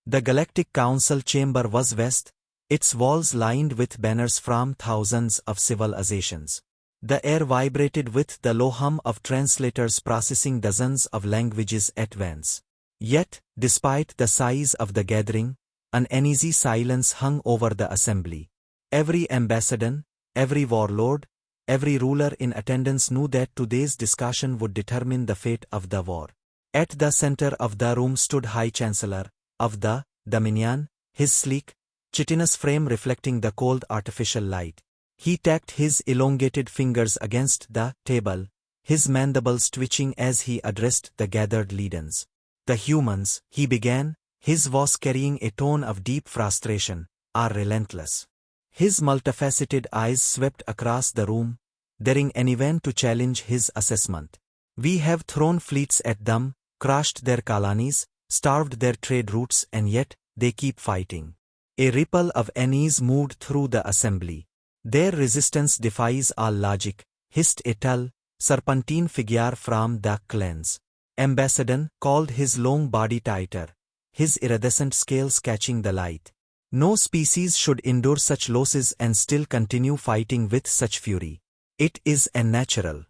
The Galactic Council chamber was vast, its walls lined with banners from thousands of civilizations. The air vibrated with the low hum of translators processing dozens of languages at once. Yet, despite the size of the gathering, an uneasy silence hung over the assembly. Every ambassador, every warlord, every ruler in attendance knew that today's discussion would determine the fate of the war. At the center of the room stood High Chancellor of the Dominion, his sleek, chitinous frame reflecting the cold artificial light. He tapped his elongated fingers against the table, his mandibles twitching as he addressed the gathered leaders. The humans, he began, his voice carrying a tone of deep frustration, are relentless. His multifaceted eyes swept across the room, daring anyone to challenge his assessment. We have thrown fleets at them, crushed their colonies, starved their trade routes, and yet, they keep fighting. A ripple of unease moved through the assembly. Their resistance defies all logic, hissed a tall, serpentine figure from the clans. Ambassador called his long body tighter, his iridescent scales catching the light. No species should endure such losses and still continue fighting with such fury. It is unnatural.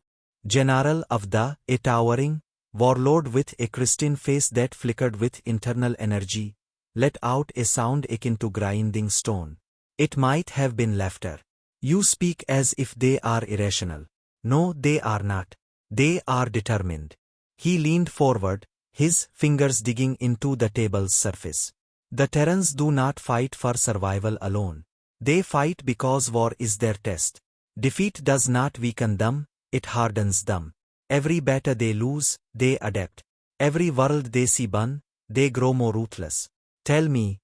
General of the, a towering warlord with a crystalline face that flickered with internal energy, let out a sound akin to grinding stone. It might have been laughter. You speak as if they are irrational. No, they are not. They are determined. He leaned forward, his fingers digging into the table's surface. The Terrans do not fight for survival alone. They fight because war is their test. Defeat does not weaken them, it hardens them. Every battle they lose, they adapt. Every world they see burn, they grow more ruthless. Tell me,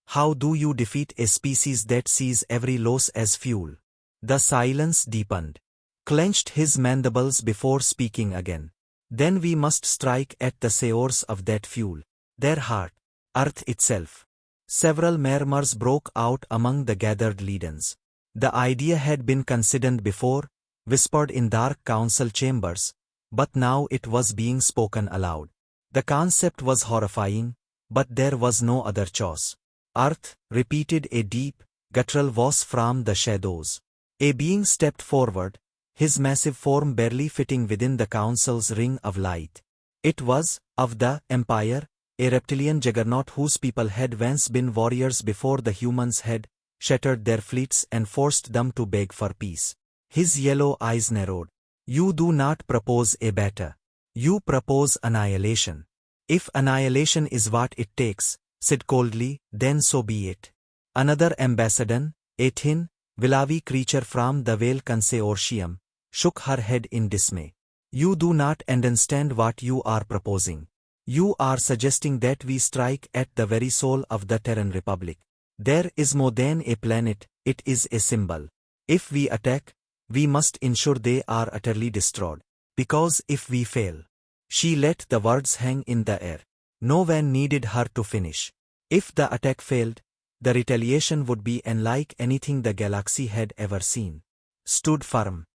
how do you defeat a species that sees every loss as fuel? The silence deepened. Clenched his mandibles before speaking again. Then we must strike at the source of that fuel. Their heart. Earth itself. Several murmurs broke out among the gathered leaders. The idea had been considered before, whispered in dark council chambers, but now it was being spoken aloud. The concept was horrifying, but there was no other choice. Earth, repeated a deep, guttural voice from the shadows. A being stepped forward, his massive form barely fitting within the council's ring of light. It was, of the Empire, a reptilian juggernaut whose people had once been warriors before the humans had shattered their fleets and forced them to beg for peace. His yellow eyes narrowed. You do not propose a battle. You propose annihilation. If annihilation is what it takes, said coldly, then so be it. Another ambassador, a thin, willowy creature from the Whale Consortium, shook her head in dismay. You do not understand what you are proposing. You are suggesting that we strike at the very soul of the Terran Republic. There is more than a planet, it is a symbol. If we attack, we must ensure they are utterly destroyed. Because if we fail... She let the words hang in the air. No one needed her to finish. If the attack failed, the retaliation would be unlike anything the galaxy had ever seen. Stood firm.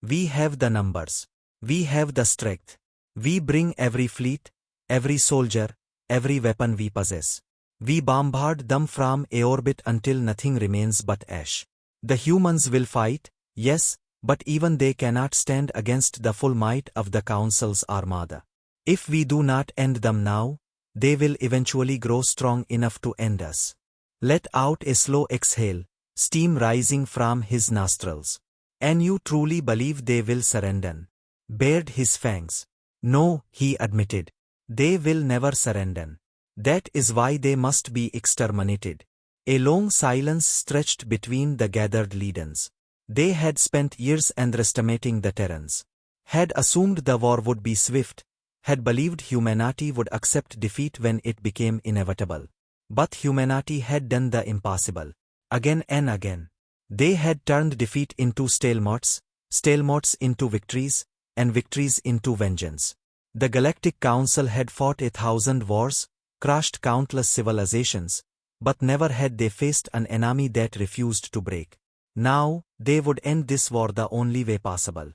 We have the numbers. We have the strength. We bring every fleet, every soldier, every weapon we possess. We bombard them from a orbit until nothing remains but ash. The humans will fight, yes, but even they cannot stand against the full might of the Council's armada. If we do not end them now, they will eventually grow strong enough to end us. Let out a slow exhale, steam rising from his nostrils. And you truly believe they will surrender? Bared his fangs. No, he admitted. They will never surrender. That is why they must be exterminated. A long silence stretched between the gathered leaders. They had spent years underestimating the Terrans. Had assumed the war would be swift. Had believed humanity would accept defeat when it became inevitable. But humanity had done the impossible. Again and again. They had turned defeat into stalemates, stalemates into victories, and victories into vengeance. The Galactic Council had fought 1,000 wars, crushed countless civilizations, but never had they faced an enemy that refused to break. Now, they would end this war the only way possible.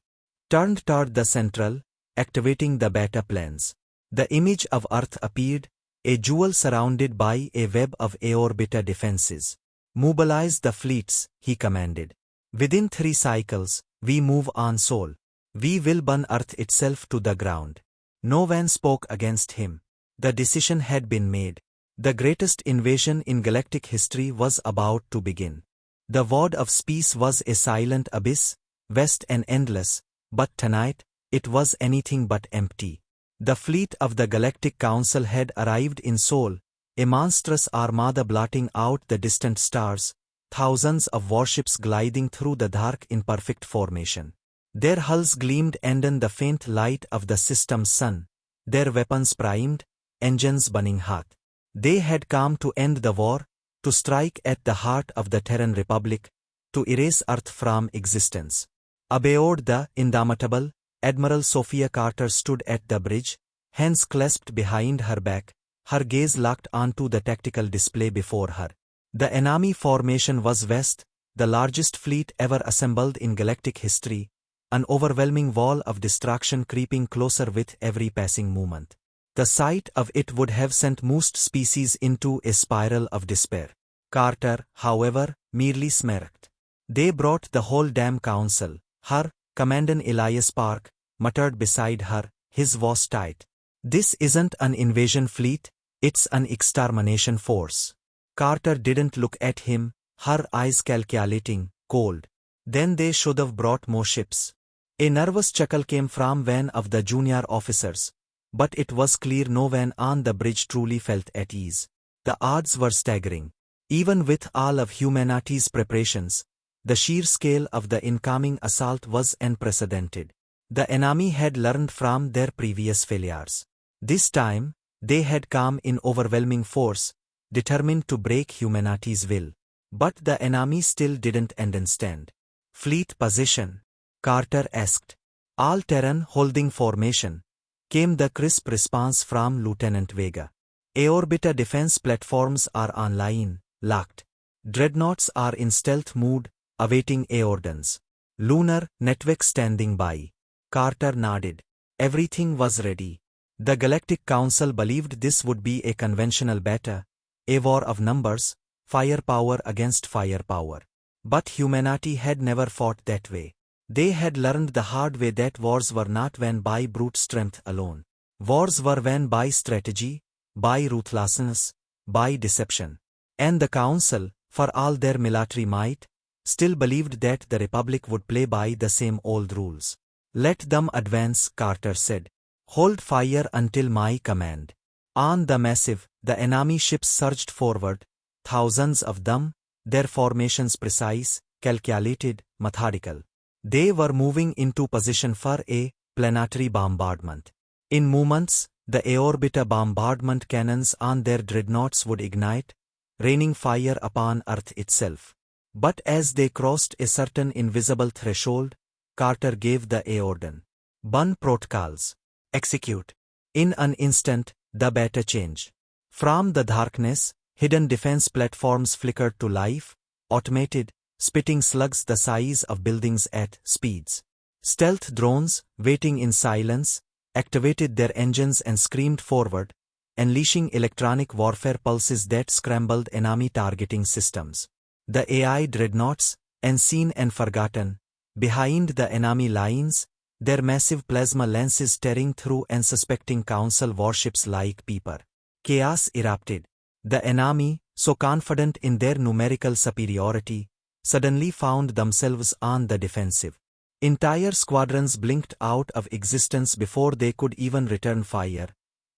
Turned toward the central, activating the beta plans. The image of Earth appeared, a jewel surrounded by a web of air-orbiter defenses. Mobilize the fleets, he commanded. Within 3 cycles, we move on Sol. We will burn Earth itself to the ground. No one spoke against him. The decision had been made. The greatest invasion in galactic history was about to begin. The void of space was a silent abyss, vast and endless, but tonight, it was anything but empty. The fleet of the Galactic Council had arrived in Sol, a monstrous armada blotting out the distant stars, thousands of warships gliding through the dark in perfect formation. Their hulls gleamed under the faint light of the system's sun, their weapons primed, engines burning hot. They had come to end the war, to strike at the heart of the Terran Republic, to erase Earth from existence. Aboard the indomitable, Admiral Sophia Carter stood at the bridge, hands clasped behind her back, her gaze locked onto the tactical display before her. The enemy formation was vast, the largest fleet ever assembled in galactic history, an overwhelming wall of destruction creeping closer with every passing moment. The sight of it would have sent most species into a spiral of despair. Carter, however, merely smirked. They brought the whole damn council. Her, Commandant Elias Park, muttered beside her, his voice tight. This isn't an invasion fleet, it's an extermination force. Carter didn't look at him, her eyes calculating, cold. Then they should have brought more ships. A nervous chuckle came from one of the junior officers, but it was clear no one on the bridge truly felt at ease. The odds were staggering. Even with all of humanity's preparations, the sheer scale of the incoming assault was unprecedented. The enemy had learned from their previous failures. This time, they had come in overwhelming force, determined to break humanity's will. But the enemy still didn't understand. Fleet position? Carter asked. All Terran holding formation, came the crisp response from Lieutenant Vega. Air-orbiter defense platforms are online, locked. Dreadnoughts are in stealth mode, awaiting orders. Lunar network standing by. Carter nodded. Everything was ready. The Galactic Council believed this would be a conventional battle, a war of numbers, firepower against firepower. But humanity had never fought that way. They had learned the hard way that wars were not won by brute strength alone. Wars were won by strategy, by ruthlessness, by deception. And the Council, for all their military might, still believed that the Republic would play by the same old rules. Let them advance, Carter said. Hold fire until my command. On the massive, the enemy ships surged forward, thousands of them, their formations precise, calculated, methodical. They were moving into position for a planetary bombardment. In moments, the air-orbiter bombardment cannons on their dreadnoughts would ignite, raining fire upon Earth itself. But as they crossed a certain invisible threshold, Carter gave the order. Burn protocols. Execute. In an instant, the battle changed. From the darkness, hidden defense platforms flickered to life, automated, spitting slugs the size of buildings at speeds. Stealth drones, waiting in silence, activated their engines and screamed forward, unleashing electronic warfare pulses that scrambled enemy targeting systems. The AI dreadnoughts, unseen and forgotten, behind the enemy lines, their massive plasma lenses tearing through unsuspecting Council warships like paper. Chaos erupted. The enemy, so confident in their numerical superiority, suddenly found themselves on the defensive. Entire squadrons blinked out of existence before they could even return fire,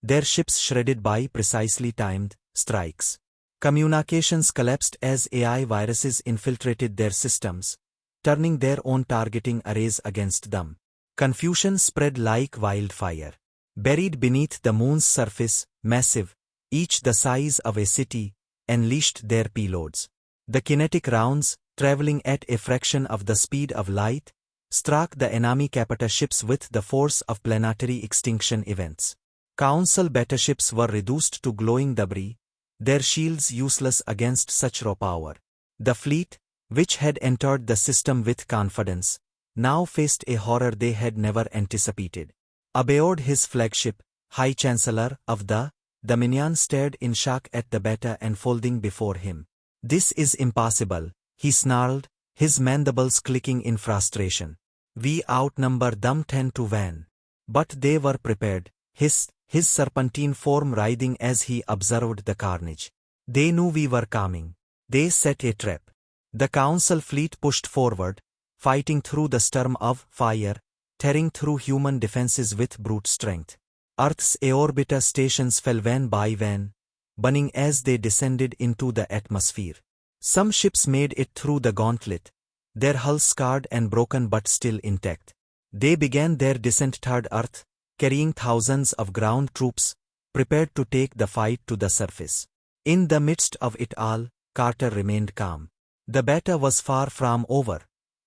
their ships shredded by precisely timed strikes. Communications collapsed as AI viruses infiltrated their systems, turning their own targeting arrays against them. Confusion spread like wildfire. Buried beneath the moon's surface, massive, each the size of a city, unleashed their payloads. The kinetic rounds, traveling at a fraction of the speed of light, struck the enemy capital ships with the force of planetary extinction events. Council battleships were reduced to glowing debris, their shields useless against such raw power. The fleet, which had entered the system with confidence, now faced a horror they had never anticipated. Aboard his flagship, High Chancellor of the The minion stared in shock at the beta unfolding before him. "This is impossible," he snarled, his mandibles clicking in frustration. "We outnumber them 10 to 1. But they were prepared, his serpentine form writhing as he observed the carnage. "They knew we were coming. They set a trap." The Council fleet pushed forward, fighting through the storm of fire, tearing through human defenses with brute strength. Earth's orbiter stations fell one by one, burning as they descended into the atmosphere. Some ships made it through the gauntlet, their hulls scarred and broken but still intact. They began their descent toward Earth, carrying thousands of ground troops, prepared to take the fight to the surface. In the midst of it all, Carter remained calm. The battle was far from over,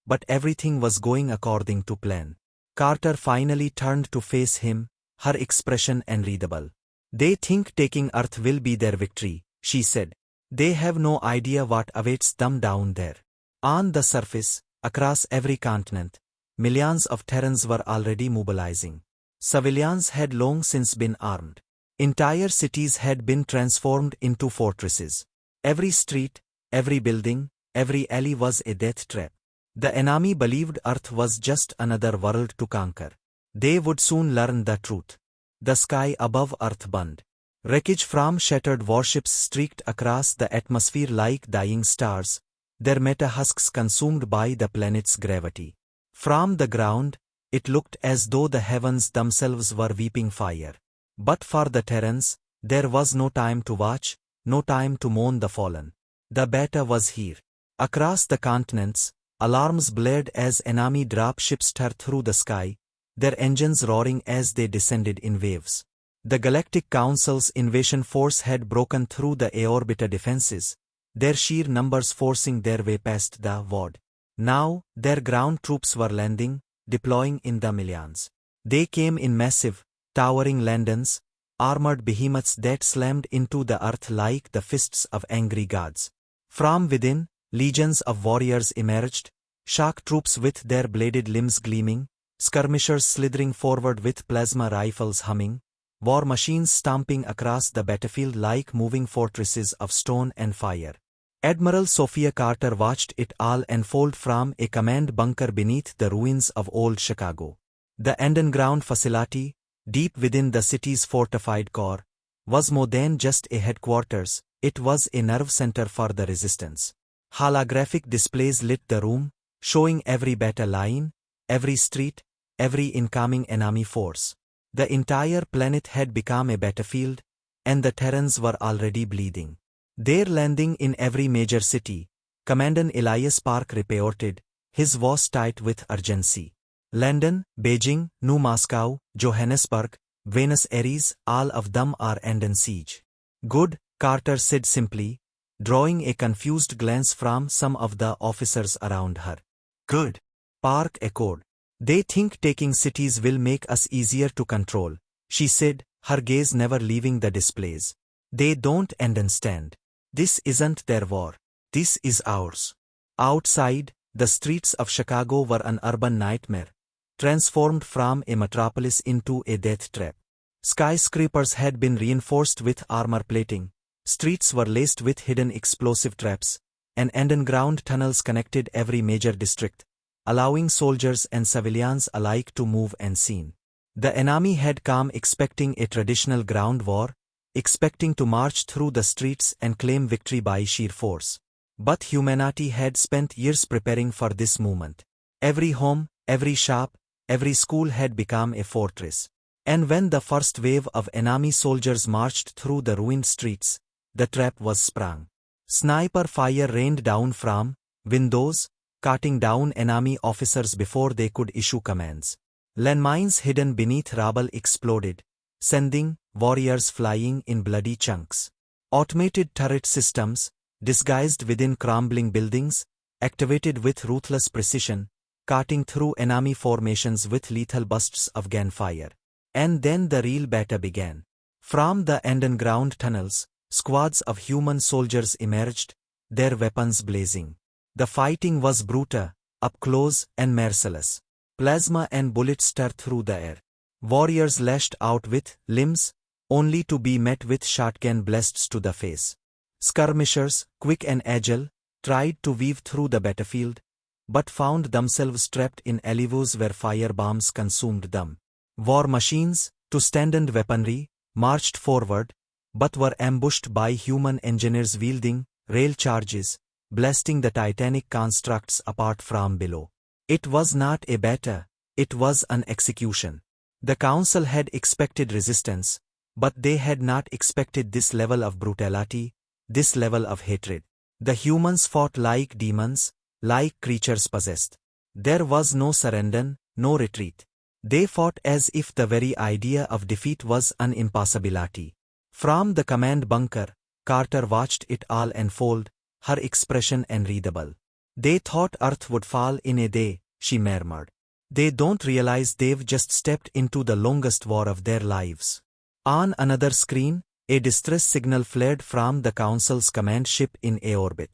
but everything was going according to plan. Carter finally turned to face him, her expression unreadable. "They think taking Earth will be their victory," she said. "They have no idea what awaits them down there." On the surface, across every continent, millions of Terrans were already mobilizing. Civilians had long since been armed. Entire cities had been transformed into fortresses. Every street, every building, every alley was a death trap. The enemy believed Earth was just another world to conquer. They would soon learn the truth. The sky above Earth burned. Wreckage from shattered warships streaked across the atmosphere like dying stars, their meta-husks consumed by the planet's gravity. From the ground, it looked as though the heavens themselves were weeping fire. But for the Terrans, there was no time to watch, no time to mourn the fallen. The battle was here. Across the continents, alarms blared as enemy dropships tore through the sky, their engines roaring as they descended in waves. The Galactic Council's invasion force had broken through the orbiter defenses, their sheer numbers forcing their way past the ward. Now, their ground troops were landing, deploying in the millions. They came in massive, towering landings, armored behemoths that slammed into the earth like the fists of angry gods. From within, legions of warriors emerged, shock troops with their bladed limbs gleaming, skirmishers slithering forward with plasma rifles humming, war machines stomping across the battlefield like moving fortresses of stone and fire. Admiral Sophia Carter watched it all unfold from a command bunker beneath the ruins of old Chicago. The underground facility, deep within the city's fortified core, was more than just a headquarters, it was a nerve center for the resistance. Holographic displays lit the room, showing every battle line, every street, every incoming enemy force. The entire planet had become a battlefield, and the Terrans were already bleeding. Their landing in every major city, Commandant Elias Park reported, his voice tight with urgency. London, Beijing, New Moscow, Johannesburg, Buenos Aires, all of them are under siege. "Good," Carter said simply, drawing a confused glance from some of the officers around her. "Good," Park echoed. "They think taking cities will make us easier to control," she said, her gaze never leaving the displays. "They don't understand. This isn't their war. This is ours." Outside, the streets of Chicago were an urban nightmare, transformed from a metropolis into a death trap. Skyscrapers had been reinforced with armor plating, streets were laced with hidden explosive traps, and underground tunnels connected every major district, allowing soldiers and civilians alike to move unseen. The enemy had come expecting a traditional ground war, expecting to march through the streets and claim victory by sheer force. But humanity had spent years preparing for this moment. Every home, every shop, every school had become a fortress. And when the first wave of enemy soldiers marched through the ruined streets, the trap was sprung. Sniper fire rained down from windows, cutting down enemy officers before they could issue commands. Landmines hidden beneath rubble exploded, sending warriors flying in bloody chunks. Automated turret systems, disguised within crumbling buildings, activated with ruthless precision, cutting through enemy formations with lethal bursts of gunfire. And then the real battle began. From the underground tunnels, squads of human soldiers emerged, their weapons blazing. The fighting was brutal, up close and merciless. Plasma and bullets tore through the air. Warriors lashed out with limbs, only to be met with shotgun blasts to the face. Skirmishers, quick and agile, tried to weave through the battlefield, but found themselves trapped in alleyways where firebombs consumed them. War machines, to standard weaponry, marched forward, but were ambushed by human engineers wielding rail charges, blasting the titanic constructs apart from below. It was not a battle, it was an execution. The Council had expected resistance, but they had not expected this level of brutality, this level of hatred. The humans fought like demons, like creatures possessed. There was no surrender, no retreat. They fought as if the very idea of defeat was an impossibility. From the command bunker, Carter watched it all unfold, her expression unreadable. They thought Earth would fall in a day, she murmured. They don't realize they've just stepped into the longest war of their lives. On another screen, a distress signal flared from the Council's command ship in A-orbit.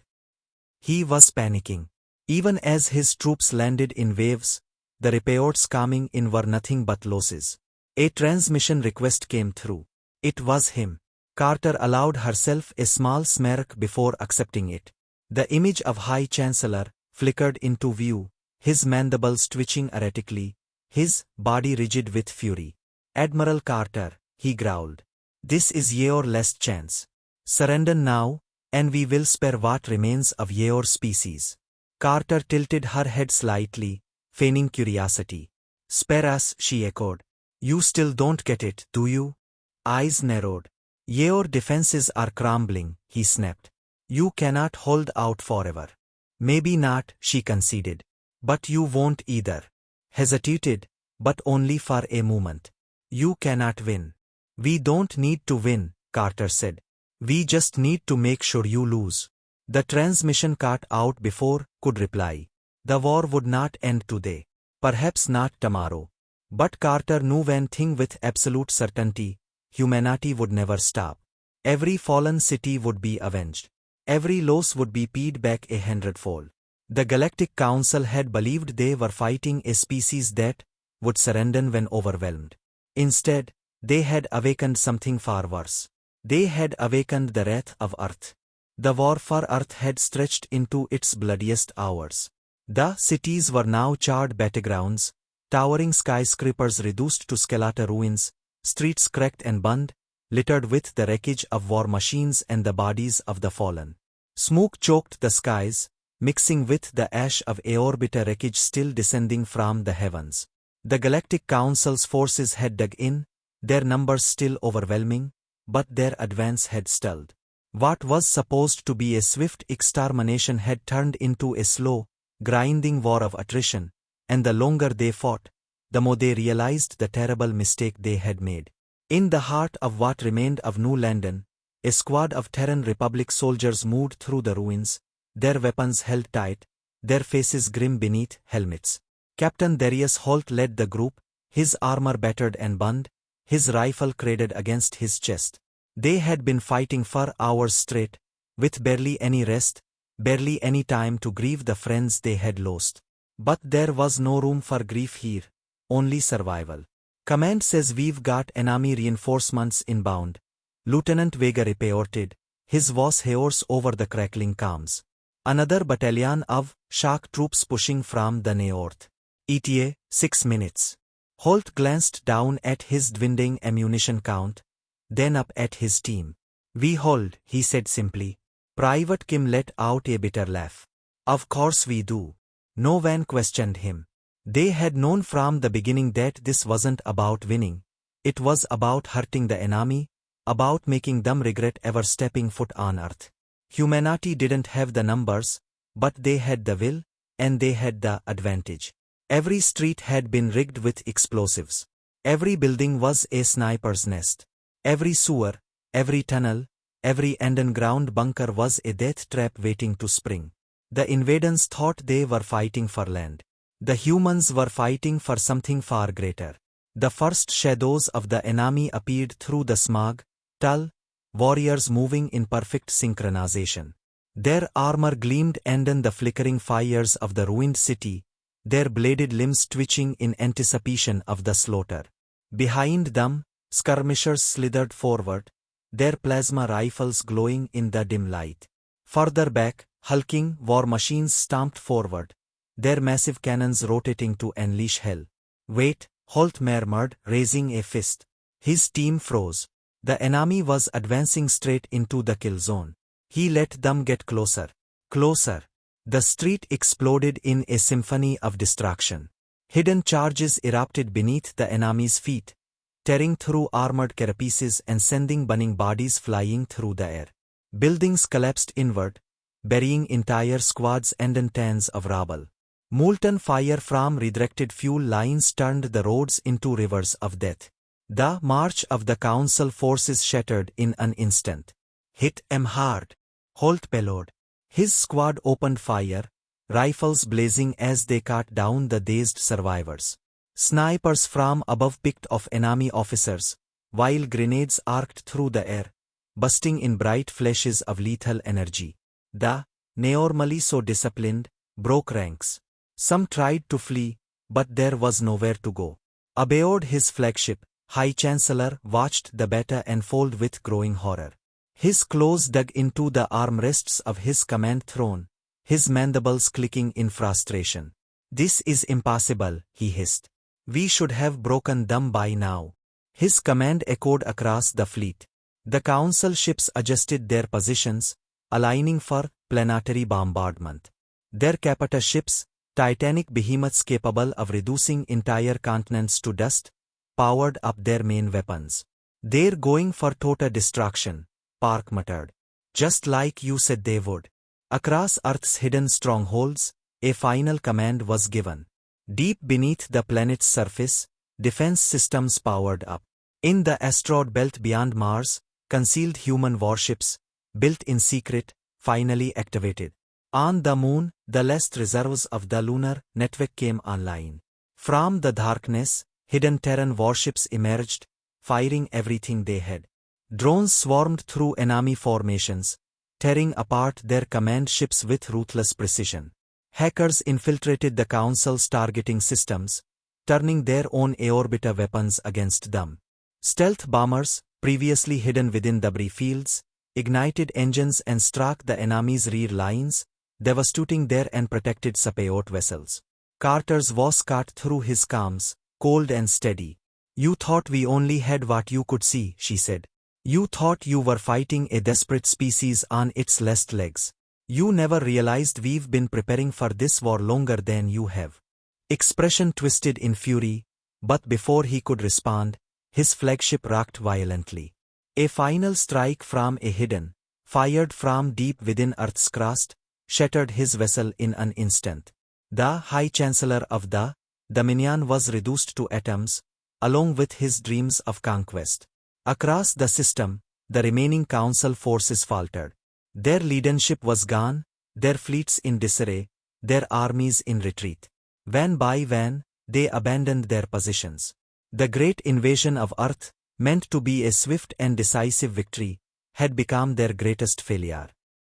He was panicking. Even as his troops landed in waves, the reports coming in were nothing but losses. A transmission request came through. It was him. Carter allowed herself a small smirk before accepting it. The image of High Chancellor flickered into view, his mandibles twitching erratically, his body rigid with fury. "Admiral Carter," he growled. "This is your last chance. Surrender now, and we will spare what remains of your species." Carter tilted her head slightly, feigning curiosity. "Spare us," she echoed. "You still don't get it, do you?" Eyes narrowed. "Your defenses are crumbling," he snapped. "You cannot hold out forever." "Maybe not," she conceded. "But you won't either." Hesitated, but only for a moment. "You cannot win." "We don't need to win," Carter said. "We just need to make sure you lose." The transmission cut out before could reply. The war would not end today. Perhaps not tomorrow. But Carter knew one thing with absolute certainty: humanity would never stop. Every fallen city would be avenged. Every loss would be paid back 100-fold. The Galactic Council had believed they were fighting a species that would surrender when overwhelmed. Instead, they had awakened something far worse. They had awakened the wrath of Earth. The war for Earth had stretched into its bloodiest hours. The cities were now charred battlegrounds, towering skyscrapers reduced to skeletal ruins, streets cracked and burned, littered with the wreckage of war machines and the bodies of the fallen. Smoke choked the skies, mixing with the ash of A-orbiter wreckage still descending from the heavens. The Galactic Council's forces had dug in, their numbers still overwhelming, but their advance had stalled. What was supposed to be a swift extermination had turned into a slow, grinding war of attrition, and the longer they fought, the more they realized the terrible mistake they had made. In the heart of what remained of New London, a squad of Terran Republic soldiers moved through the ruins, their weapons held tight, their faces grim beneath helmets. Captain Darius Holt led the group, his armor battered and burned, his rifle cradled against his chest. They had been fighting for hours straight, with barely any rest, barely any time to grieve the friends they had lost. But there was no room for grief here, only survival. "Command says we've got enemy reinforcements inbound," Lieutenant Vega reported, his voice hoarse over the crackling calms. "Another battalion of shock troops pushing from the north. ETA, 6 minutes. Holt glanced down at his dwindling ammunition count, then up at his team. "We hold," he said simply. Private Kim let out a bitter laugh. "Of course we do." No one questioned him. They had known from the beginning that this wasn't about winning. It was about hurting the enemy, about making them regret ever stepping foot on Earth. Humanity didn't have the numbers, but they had the will, and they had the advantage. Every street had been rigged with explosives. Every building was a sniper's nest. Every sewer, every tunnel, every underground bunker was a death trap waiting to spring. The invaders thought they were fighting for land. The humans were fighting for something far greater. The first shadows of the enemy appeared through the smog, tall warriors moving in perfect synchronization. Their armor gleamed under the flickering fires of the ruined city, their bladed limbs twitching in anticipation of the slaughter. Behind them, Skirmishers slithered forward, their plasma rifles glowing in the dim light. Further back, hulking war machines stamped forward, their massive cannons rotating to unleash hell. "Wait," Holt murmured, raising a fist. His team froze. The enemy was advancing straight into the kill zone. He let them get closer. Closer. The street exploded in a symphony of destruction. Hidden charges erupted beneath the enemy's feet, tearing through armored carapaces and sending burning bodies flying through the air. Buildings collapsed inward, burying entire squads and tons of rubble. Molten fire from redirected fuel lines turned the roads into rivers of death. The march of the Council forces shattered in an instant. "Hit 'em hard," Holt bellowed. His squad opened fire, rifles blazing as they cut down the dazed survivors. Snipers from above picked off enemy officers, while grenades arced through the air, bursting in bright flashes of lethal energy. The, normally so disciplined, broke ranks. Some tried to flee, but there was nowhere to go. Aboard his flagship, High Chancellor watched the battle unfold with growing horror. His claws dug into the armrests of his command throne, his mandibles clicking in frustration. "This is impossible," he hissed. "We should have broken them by now." His command echoed across the fleet. The Council ships adjusted their positions, aligning for planetary bombardment. Their capital ships, titanic behemoths capable of reducing entire continents to dust, powered up their main weapons. "They're going for total destruction," Park muttered. "Just like you said they would." Across Earth's hidden strongholds, a final command was given. Deep beneath the planet's surface, defense systems powered up. In the asteroid belt beyond Mars, concealed human warships, built in secret, finally activated. On the Moon, the last reserves of the lunar network came online. From the darkness, hidden Terran warships emerged, firing everything they had. Drones swarmed through enemy formations, tearing apart their command ships with ruthless precision. Hackers infiltrated the Council's targeting systems, turning their own aerobatic weapons against them. Stealth bombers, previously hidden within debris fields, ignited engines and struck the enemy's rear lines, devastating their unprotected support vessels. Carter's voice cut through his calms, cold and steady. "You thought we only had what you could see," she said. "You thought you were fighting a desperate species on its last legs. You never realized we've been preparing for this war longer than you have." Expression twisted in fury, but before he could respond, his flagship rocked violently. A final strike from a hidden, fired from deep within Earth's crust, shattered his vessel in an instant. The High Chancellor of the Dominion was reduced to atoms, along with his dreams of conquest. Across the system, the remaining Council forces faltered. Their leadership was gone, their fleets in disarray, their armies in retreat. Van by van, they abandoned their positions. The great invasion of Earth, meant to be a swift and decisive victory, had become their greatest failure.